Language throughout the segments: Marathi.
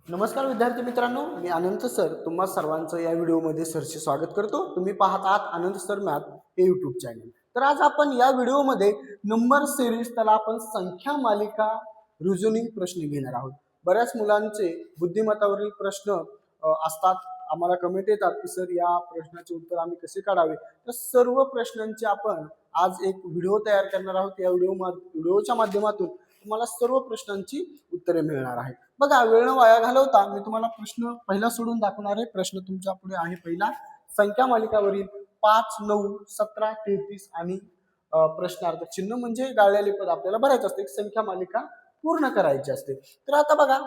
नमस्कार विद्यार्थी मित्रांनो, मी अनंत सर तुम्हा सर्वांचं या व्हिडिओमध्ये सरचे स्वागत करतो। तुम्ही पाहत आहात अनंत सर मॅथ हे यूट्यूब चॅनल। तर आज आपण या व्हिडिओमध्ये नंबर सिरीज त्याला आपण संख्या मालिका रिझनिंग प्रश्न घेणार आहोत। बऱ्याच मुलांचे बुद्धिमत्तावरील प्रश्न असतात, आम्हाला कमेंट येतात की सर या प्रश्नाचे उत्तर आम्ही कसे काढावे। तर सर्व प्रश्नांचे आपण आज एक व्हिडिओ तयार करणार आहोत। या व्हिडिओच्या माध्यमातून तुम्हाला सर्व प्रश्नांची उत्तरे मिळणार आहेत। बघा, वेळ न वाया घालवता मी तुम्हाला प्रश्न पहिला सोडून दाखवणार आहे। प्रश्न तुमच्या पुढे आहे पहिला, संख्या मालिकावरील 5, 9, 17, 33 आणि प्रश्नार्थ चिन्ह म्हणजे गाळलेले पद आपल्याला भरायचे असते। एक संख्या मालिका पूर्ण करायची असते। तर आता बघा,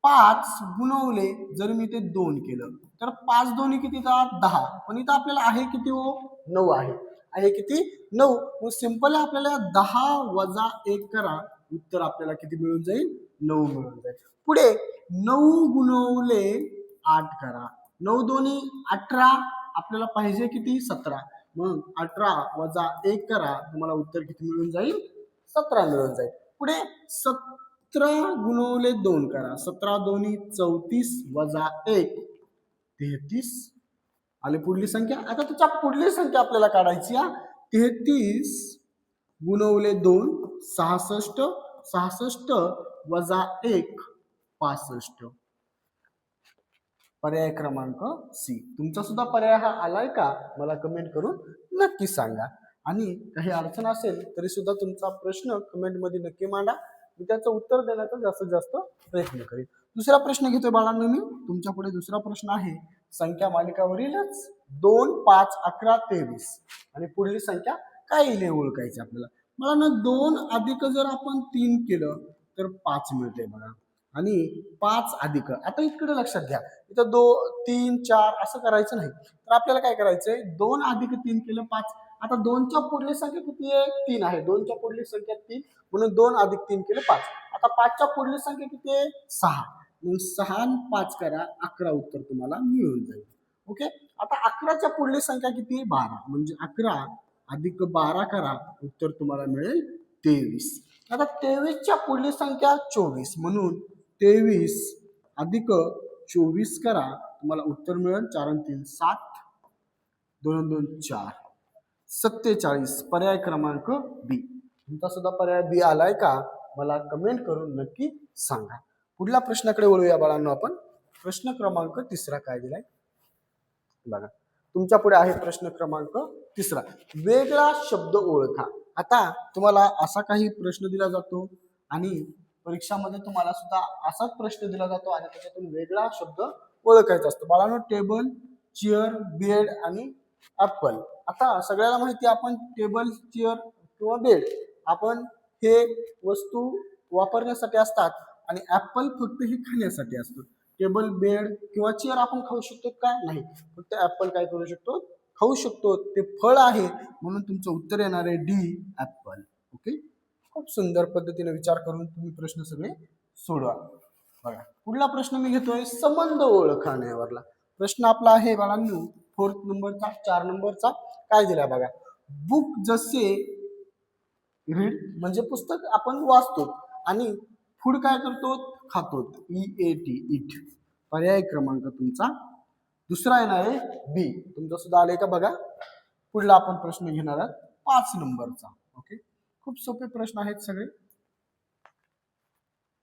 5 गुणवले जर मी ते 2 केलं तर 5 दोन्ही किती येतात 10, पण इथं आपल्याला आहे किती हो 9 आहे किती 9। मग सिंपल आपल्याला 10 वजा 1 करा, उत्तर आपल्याला किती मिळून जाईल 9 मिळून जाईल। पुढे 9 गुणवले 8 करा, 9 दोन्ही 18, आपल्याला पाहिजे किती 17, मग 18 वजा 1 करा, तुम्हाला उत्तर किती मिळून जाईल 17 मिळून जाईल। पुढे 17 गुणवले 2 करा, 17 दोन्ही 34 वजा 1 33 आली पुढली संख्या। आता त्याच्या पुढली संख्या आपल्याला काढायची आहे, 33 गुणवले 2 66, 66 वजा 1 65। पर्याय क्रमांक सी। तुमचा सुद्धा पर्याय हा आलाय का मला कमेंट करून नक्की सांगा। आणि काही अडचण असेल तरी सुद्धा तुमचा प्रश्न कमेंट मध्ये नक्की मांडा, मी त्याचं उत्तर देण्याचा जास्तीत जास्त प्रयत्न करेन। दुसरा प्रश्न घेतोय बाळांनो मी तुमच्या पुढे। दुसरा प्रश्न आहे संख्या मालिकावरीलच 2, 5, 11, 23 आणि पुढली संख्या काय येईल ओळखायची आपल्याला। मला ना 2 अधिक जर आपण 3 केलं तर 5 मिळते बघा, आणि 5 अधिक, आता इकडे लक्षात घ्या, इथं 2, 3, 4 असं करायचं नाही, तर आपल्याला काय करायचंय 2 अधिक 3 केलं 5। आता 2च्या पुढली संख्या किती आहे 3 आहे, 2च्या पुढली संख्या 3 म्हणून 2 अधिक 3 केलं 5। आता 5च्या पुढली संख्या किती आहे 6, मग 6 आणि 5 करा 11, उत्तर तुम्हाला मिळून जाईल। ओके, आता 11च्या पुढली संख्या किती 12, म्हणजे 11 अधिक 12 करा, उत्तर तुम्हाला मिळेल 23। आता 23च्या पुढली संख्या 24, म्हणून 23 अधिक 24 करा, तुम्हाला उत्तर मिळेल 4 आणि 3 7, 2 आणि 2 4 47। पर्याय क्रमांक बी। तुमचा सुद्धा पर्याय बी आलाय का मला कमेंट करून नक्की सांगा। पुढल्या प्रश्नाकडे वळूया बाळांनो आपण। प्रश्न क्रमांक 3 काय दिलाय बघा, तुमच्या पुढे आहे प्रश्न क्रमांक 3, वेगळा शब्द ओळखा। आता तुम्हाला असा काही प्रश्न दिला जातो आणि परीक्षामध्ये तुम्हाला सुद्धा असाच प्रश्न दिला जातो आणि त्याच्यातून वेगळा शब्द ओळखायचा असतो बाळांनो। टेबल, चेअर, बेड आणि ऍपल। आता सगळ्याला माहिती आपण टेबल, चेअर किंवा बेड आपण हे वस्तू वापरण्यासाठी असतात आणि ऍपल फक्त हे खाण्यासाठी असतो। टेबल, बेड किंवा चेअर आपण खाऊ शकतो का नाही, फक्त ऍपल काय करू शकतो खाऊ शकतो, ते फळ आहे, म्हणून तुमचं उत्तर येणार आहे डी ऍपल। ओके, खूप सुंदर पद्धतीने विचार करून तुम्ही प्रश्न सगळे सोडवा। बघा, पुढला प्रश्न मी घेतोय संबंध ओळखण्यावरला प्रश्न आपला आहे बाळांनो 4 नंबरचा 4 नंबरचा। काय दिला बघा, बुक जसे रीड म्हणजे पुस्तक आपण वाचतो आणि फूड काय करतो खातो, EAT इट। पर्याय क्रमांक तुमचा दुसरा येणार आहे बी। तुमचा सुद्धा आले का बघा। पुढला आपण प्रश्न घेणार आहोत 5 नंबरचा। ओके, खूप सोपे प्रश्न आहेत सगळे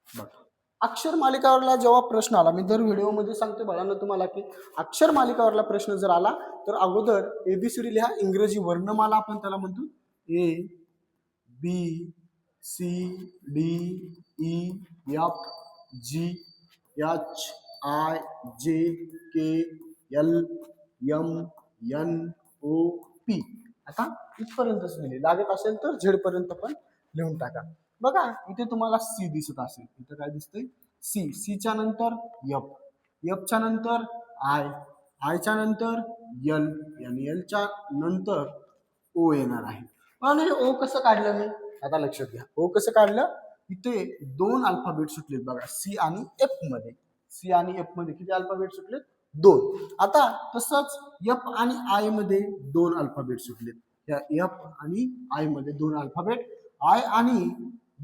बघा। अक्षर मालिकावरला जेव्हा प्रश्न आला, मी दर व्हिडिओ मध्ये सांगतो बाळांनो तुम्हाला की अक्षर मालिकावरला प्रश्न जर आला तर अगोदर ABCD लिहा, इंग्रजी वर्णमाला आपण त्याला म्हणतो ABCDEFGHIJKLMNOP। आता इथपर्यंतच लिहिले, लागत असेल तर झेड पर्यंत पण लिहून टाका। बघा, इथे तुम्हाला सी दिसत असेल, इथे काय दिसतंय सी, सी च्या नंतर एफ, एफ च्या नंतर आय, आय च्या नंतर एल आणि एल च्या नंतर ओ येणार आहे। पण हे ओ कसं काढलं मी, आता लक्षात घ्या ओ कसं काढलं, इथे 2 अल्फाबेट सुटलेत बघा, सी आणि एफ मध्ये। सी आणि एफ मध्ये किती अल्फाबेट सुटलेत 2। आता तसंच एफ आणि आय मध्ये 2 अल्फाबेट सुटलेत, या एफ आणि आय मध्ये 2 अल्फाबेट, आय आणि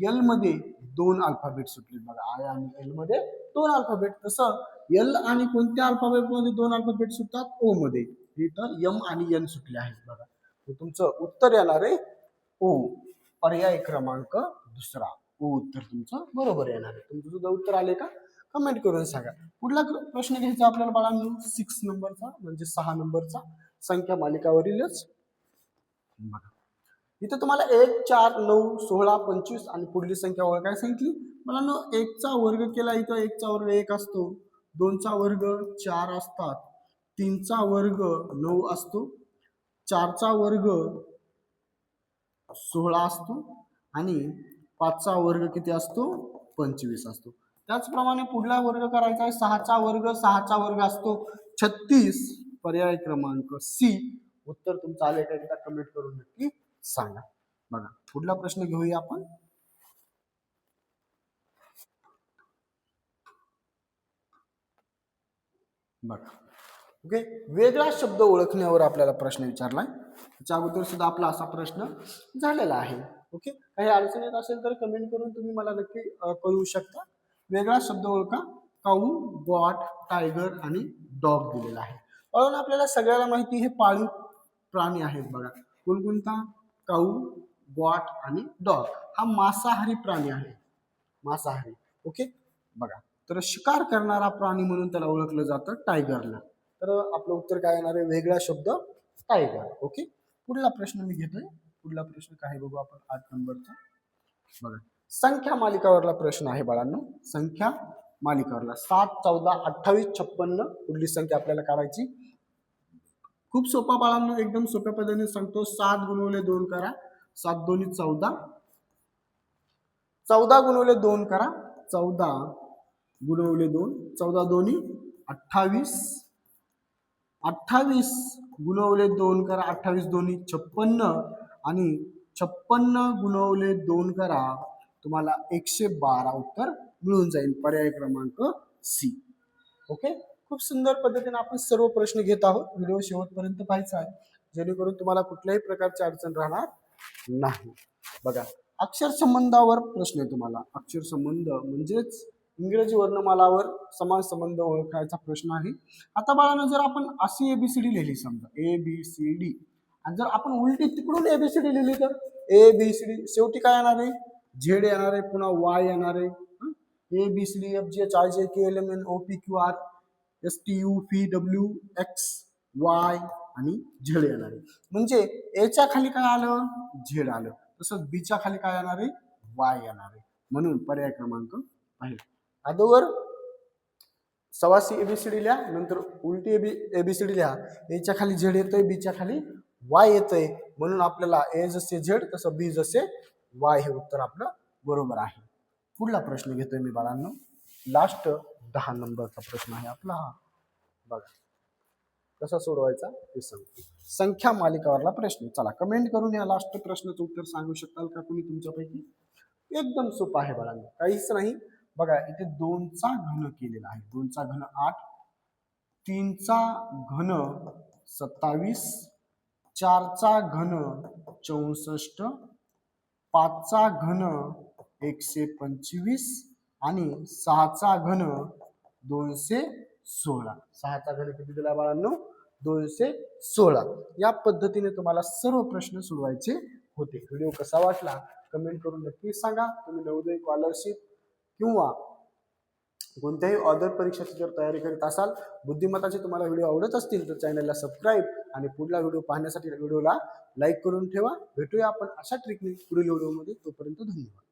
एल मध्ये दोन अल्फाबेट सुटले बघा. आय आणि एल मध्ये दोन अल्फाबेट. तसं एल आणि कोणत्या अल्फाबेट मध्ये दोन अल्फाबेट सुटतात? ओ मध्ये. इथं यम आणि एन सुटले आहेत बघा. तुमचं उत्तर येणार आहे ओ. पर्याय क्रमांक दुसरा ओ उत्तर तुमचं बरोबर येणार आहे. तुमचं सुद्धा उत्तर आले का कमेंट करून सांगा. पुढला प्रश्न घ्यायचा आपल्याला बाळांनो 6 नंबरचा म्हणजे 6 नंबरचा संख्या मालिकावरीलच बघा. इथं तुम्हाला 1, 4, 9, 16, 25 आणि पुढली संख्या ओळखायला सांगितली. मुलांनो 1 चा वर्ग केला इथं 1 चा वर्ग 1 असतो, 2 चा वर्ग 4 असतात, 3 चा वर्ग 9 असतो, 4 चा वर्ग 16 असतो आणि 5 चा वर्ग किती असतो? 25 असतो. त्याचप्रमाणे पुढला वर्ग करायचा आहे 6 चा वर्ग 6 चा वर्ग असतो 36. पर्याय क्रमांक सी उत्तर तुमचं आले का एकदा कमेंट करून नक्की सांगा. बघा पुढला प्रश्न घेऊया आपण. बघा ओके, वेगळा शब्द ओळखण्यावर आपल्याला प्रश्न विचारलाय. त्याच्या अगोदर सुद्धा आपला असा प्रश्न झालेला आहे. ओके, काही अडचण येत असेल तर कमेंट करून तुम्ही मला नक्की कळवू शकता. वेगळा शब्द ओळखा. काऊ, गॉट, टायगर आणि डॉग दिलेला आहे. म्हणून आपल्याला सगळ्याला माहिती हे पाळीव प्राणी आहेत बघा. कोणकोणता? काऊ, गॉट आणि डॉग. हा मांसाहारी प्राणी आहे. मांसाहारी. ओके बघा, तर शिकार करणारा प्राणी म्हणून त्याला ओळखलं जातं टायगरला. तर आपलं उत्तर काय येणार आहे? वेगळा शब्द टायगर. ओके, पुढला प्रश्न मी घेतोय. पुढला प्रश्न काय बघू आपण 8 नंबरचा. बघा संख्या मालिकावरला प्रश्न आहे बाळांनो. संख्या मालिकावरला 7, 14, 28, 56 पुढली संख्या आपल्याला काढायची. खूप सोपा बाळांनो, एकदम सोप्या पद्धतीने सांगतो. 7 गुणवले 2 करा. 7 दोन्ही 14. 14 गुणवले 2 करा. 14 गुणवले 2. 14 दोन्ही 28. 28 गुणवले 2 करा. 28 दोन्ही 56 आणि 56 गुणवले 2 करा. तुम्हाला 112 उत्तर मिळून जाईल. पर्याय क्रमांक सी. ओके, खूप सुंदर पद्धतीने आपण सर्व प्रश्न घेत आहोत. व्हिडिओ शेवटपर्यंत पाहायचा आहे जेणेकरून तुम्हाला कुठल्याही प्रकारची अडचण राहणार नाही. बघा अक्षर संबंधावर प्रश्न आहे तुम्हाला. अक्षर संबंध म्हणजेच इंग्रजी वर्णमालावर समान संबंध ओळखायचा प्रश्न आहे. आता बाळांनो जर आपण अशी एबीसीडी लिहिली समजा ABCD आणि जर आपण उलटी तिकडून ABCD लिहिली तर ABCD शेवटी काय येणार आहे? झेड येणार आहे, पुन्हा वाय येणार आहे. ABCDFGHIJKLMNOPQR STUVWXY आणि झेड येणार आहे. म्हणजे एच्या खाली काय आलं? झेड आलं. तसंच बीच्या खाली काय येणार आहे? वाय येणार आहे. म्हणून पर्याय क्रमांक पहिला. अगोदर सवासी एबीसीडी लिहा, नंतर उलटी एबीसीडी लिहा. एच्या खाली झेड येतोय, बीच्या खाली वाय येतोय. म्हणून आपल्याला ए जसे झेड तसं बी जसे वाय हे उत्तर आपलं बरोबर आहे. पुढला प्रश्न घेतोय मी बाळांनो. लास्ट 10 नंबरचा प्रश्न आहे आपला हा. बघा कसा सोडवायचा ते सांगतो. संख्या मालिकावरला प्रश्न. चला कमेंट करून या लास्ट प्रश्नाचं उत्तर सांगू शकाल का कुणी तुमच्यापैकी? एकदम सोपा आहे बाळांनो, काहीच नाही. बघा इथे 2 चा घन केलेला आहे. 2 चा घन 8, 3 चा घन 27, 4 चा घन 64, 5 चा घन 125 आणि 6 चा घन 216. 6 चा घन किती दिला बाळांनो? 216. या पद्धतीने तुम्हाला सर्व प्रश्न सोडवायचे होते. व्हिडिओ कसा वाटला कमेंट करून नक्की सांगा. तुम्ही नवोदय स्कॉलरशिप किंवा कोणत्याही अदर परीक्षेची जर तयारी करीत असाल, बुद्धिमत्ताचे तुम्हाला व्हिडिओ आवडत असतील तर चॅनलला सबस्क्राईब आणि पुढला व्हिडिओ पाहण्यासाठी व्हिडिओला लाईक करून ठेवा. भेटूया आपण अशा ट्रिकने पुढील व्हिडिओमध्ये. तोपर्यंत धन्यवाद.